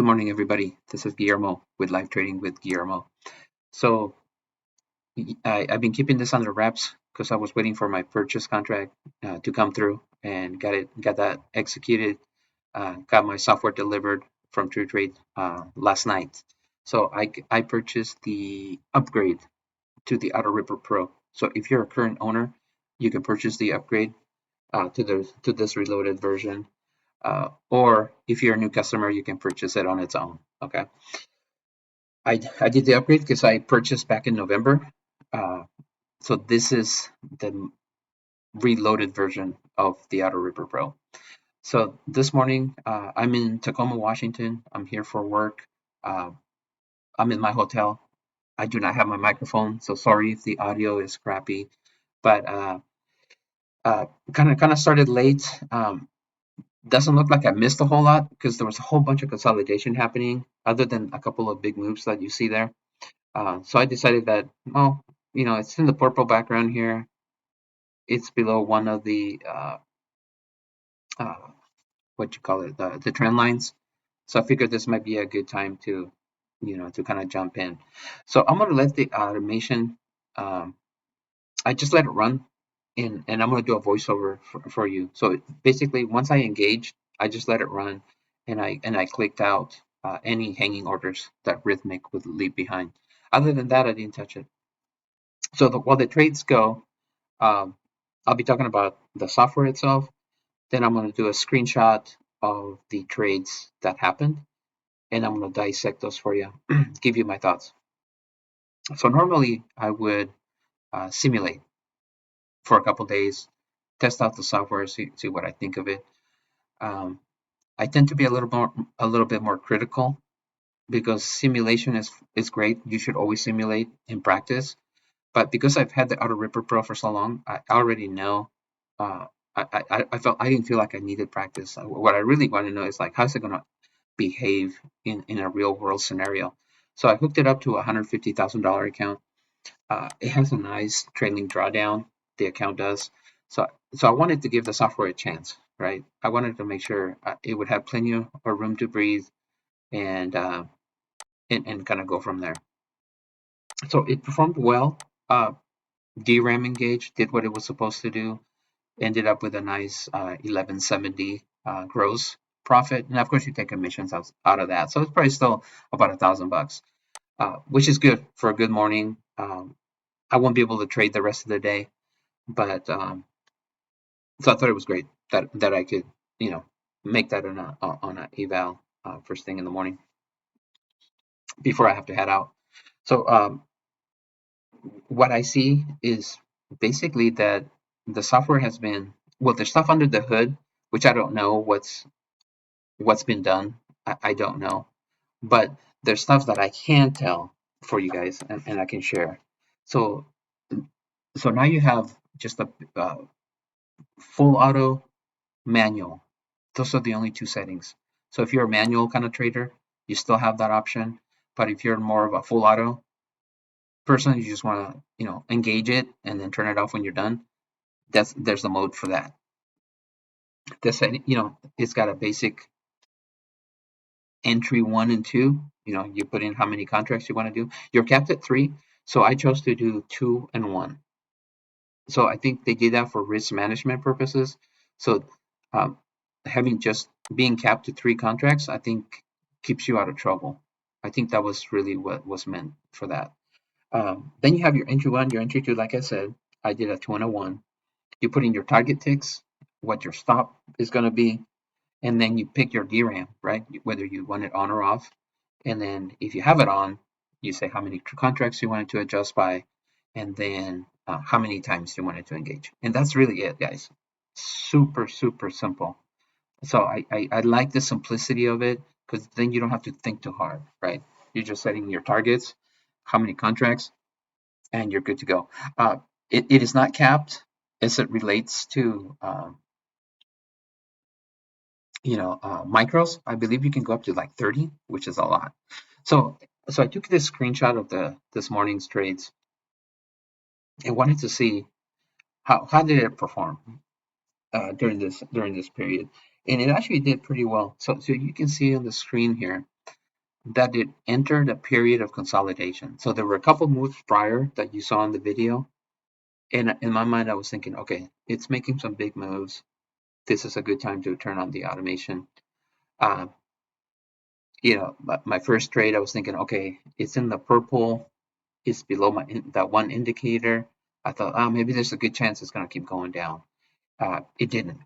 morning, everybody. This is Guillermo with Live Trading with Guillermo. So I've been keeping this under wraps because I was waiting for my purchase contract to come through and got that executed. Got my software delivered from TrueTrade last night. So I purchased the upgrade to the AutoRipper Pro. So if you're a current owner, you can purchase the upgrade to this reloaded version. Or if you're a new customer, you can purchase it on its own. Okay. I did the upgrade because I purchased back in November. Uh, so this is the reloaded version of the AutoRipper Pro. So this morning, I'm in Tacoma, Washington. I'm here for work. Uh, I'm in my hotel. I do not have my microphone, so sorry if the audio is crappy. But kind of started late. Doesn't look like I missed a whole lot because there was a whole bunch of consolidation happening, other than a couple of big moves that you see there. So I decided that, well, it's in the purple background here. It's below one of the uh, what you call it, the trend lines. So I figured this might be a good time to kind of jump in. So I'm gonna let the automation. I just let it run, and I'm gonna do a voiceover for you. So basically, once I engaged, I just let it run, and I clicked out any hanging orders that Rhythmic would leave behind. Other than that, I didn't touch it. So while the trades go, um, I'll be talking about the software itself. Then I'm going to do a screenshot of the trades that happened, and I'm going to dissect those for you, give you my thoughts. So normally I would simulate for a couple days, test out the software, see what I think of it. Um, I tend to be a little bit more critical because simulation is great. You should always simulate in practice. But because I've had the AutoRipper Pro for so long, I already know. Uh, I didn't feel like I needed practice. What I really want to know is, like, how's it gonna behave in a real world scenario? So I hooked it up to a $150,000 account. It has a nice trailing drawdown. The account does. So I wanted to give the software a chance, right? I wanted to make sure it would have plenty of room to breathe and and kind of go from there. So it performed well. DRAM engaged, did what it was supposed to do, ended up with a nice 1170 gross profit, and of course you take commissions out of that, so it's probably still about $1,000, which is good for a good morning. I won't be able to trade the rest of the day, but so I thought it was great that I could make that on a eval first thing in the morning before I have to head out. So what I see is basically that the software has been, well, there's stuff under the hood, which I don't know what's been done. I don't know, but there's stuff that I can tell for you guys, and I can share. So now you have just a full auto, manual. Those are the only two settings. So if you're a manual kind of trader, you still have that option. But if you're more of a full auto person, you just want to engage it and then turn it off when you're done. There's the mode for that. This it's got a basic entry 1 and 2. You put in how many contracts you want to do. You're capped at 3, so I chose to do 2 and 1. So I think they did that for risk management purposes. So having just being capped to 3 contracts, I think keeps you out of trouble. I think that was really what was meant for that. Then you have your entry 1, your entry 2. Like I said, I did a 2 and a 1. You put in your target ticks, what your stop is going to be, and then you pick your DRAM, right? Whether you want it on or off. And then if you have it on, you say how many contracts you want it to adjust by, and then how many times you want it to engage. And that's really it, guys. Super, super simple. So I like the simplicity of it, because then you don't have to think too hard, right? You're just setting your targets, how many contracts, and you're good to go. It is not capped as it relates to micros. I believe you can go up to like 30, which is a lot. So I took this screenshot of this morning's trades and wanted to see how did it perform during this period, and it actually did pretty well. So you can see on the screen here, that it entered a period of consolidation. So there were a couple moves prior that you saw in the video. And in my mind, I was thinking, okay, it's making some big moves. This is a good time to turn on the automation. Uh, my first trade, I was thinking, okay, it's in the purple. It's below that one indicator. I thought, maybe there's a good chance it's going to keep going down. It didn't.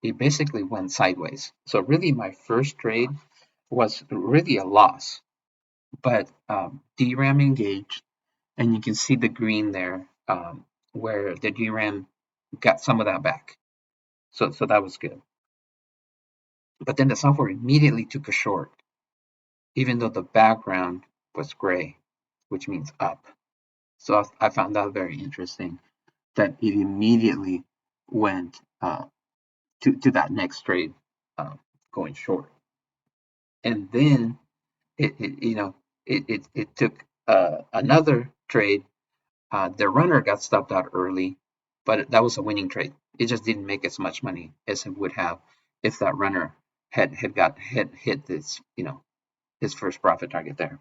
It basically went sideways. So really, my first trade was really a loss. But DRAM engaged, and you can see the green there, where the DRAM got some of that back. So that was good. But then the software immediately took a short, even though the background was gray, which means up. So I found that very interesting that it immediately went to that next trade, going short. And then it took another trade. The runner got stopped out early, but that was a winning trade. It just didn't make as much money as it would have if that runner had hit this, his first profit target there.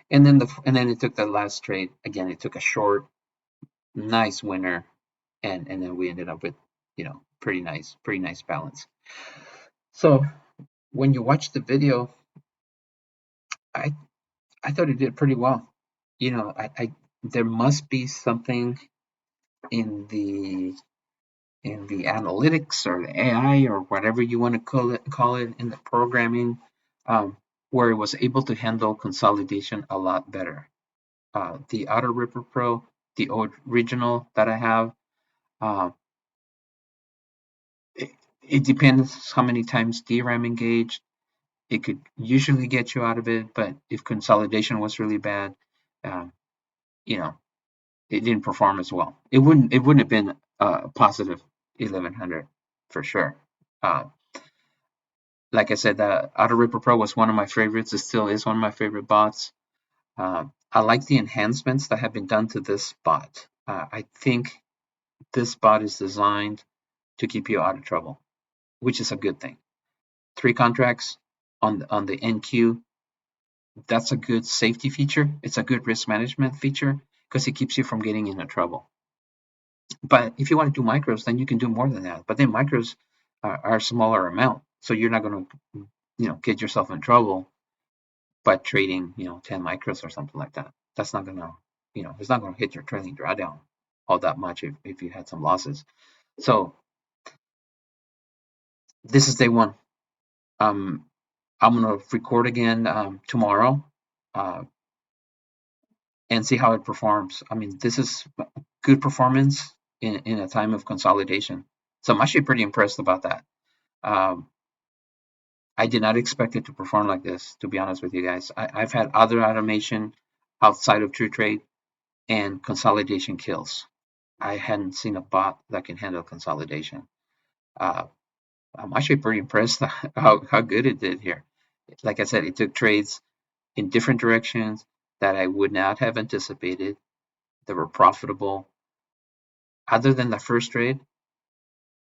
And then it took the last trade again. It took a short, nice winner, and then we ended up with, pretty nice balance. So when you watch the video, I I thought it did pretty well. I there must be something in the analytics or the AI or whatever you want to call it in the programming, where it was able to handle consolidation a lot better. The AutoRipper Pro, the original that I have, uh, it depends how many times DRAM engaged. It could usually get you out of it, but if consolidation was really bad, um, you know, it didn't perform as well. It wouldn't have been positive 1100 for sure. Uh, like I said, the AutoRipper Pro was one of my favorites. It still is one of my favorite bots. I like the enhancements that have been done to this bot. I think this bot is designed to keep you out of trouble, which is a good thing. 3 contracts on the NQ, that's a good safety feature. It's a good risk management feature because it keeps you from getting into trouble. But if you want to do micros, then you can do more than that. But then micros are a smaller amount, so you're not going to, get yourself in trouble by trading, 10 micros or something like that. That's not going to, it's not going to hit your trailing drawdown all that much if you had some losses. So this is day one. I'm going to record again tomorrow uh, and see how it performs. I mean, this is good performance in a time of consolidation. So I'm actually pretty impressed about that. Um, I did not expect it to perform like this, to be honest with you guys. I've had other automation outside of TrueTrade, and consolidation kills. I hadn't seen a bot that can handle consolidation. Uh, I'm actually pretty impressed how good it did here. Like I said, it took trades in different directions that I would not have anticipated. They were profitable. Other than the first trade,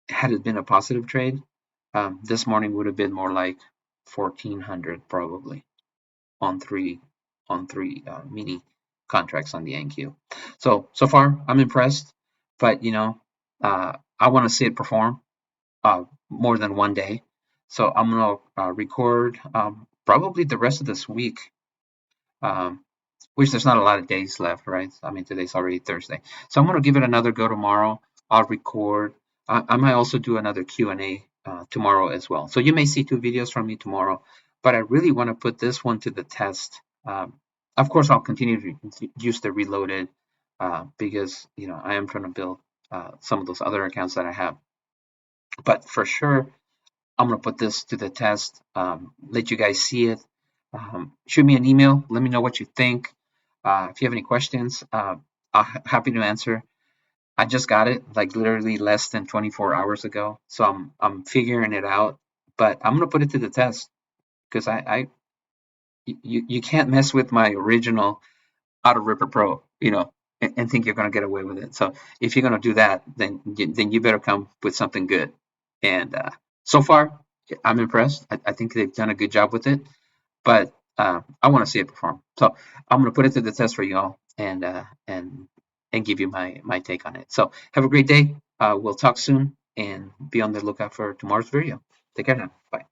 had it been a positive trade, this morning would have been more like 1400 probably on three mini contracts on the NQ. So far I'm impressed, but I want to see it perform more than one day. So I'm gonna record probably the rest of this week, um, which there's not a lot of days left, right? I mean, today's already Thursday, so I'm gonna give it another go tomorrow. I'll record. I might also do another Q&A tomorrow as well. So you may see 2 videos from me tomorrow, but I really want to put this one to the test. Of course, I'll continue to use the reloaded because I am trying to build some of those other accounts that I have. But for sure, I'm gonna put this to the test. Let you guys see it. Shoot me an email. Let me know what you think. If you have any questions, I'm happy to answer. I just got it like literally less than 24 hours ago, so I'm figuring it out. But I'm gonna put it to the test because you can't mess with my original AutoRipper Pro, and think you're gonna get away with it. So if you're gonna do that, then you better come with something good. And so far, I'm impressed. I think they've done a good job with it. But I want to see it perform. So I'm going to put it to the test for y'all and give you my take on it. So have a great day. We'll talk soon and be on the lookout for tomorrow's video. Take care now. Bye.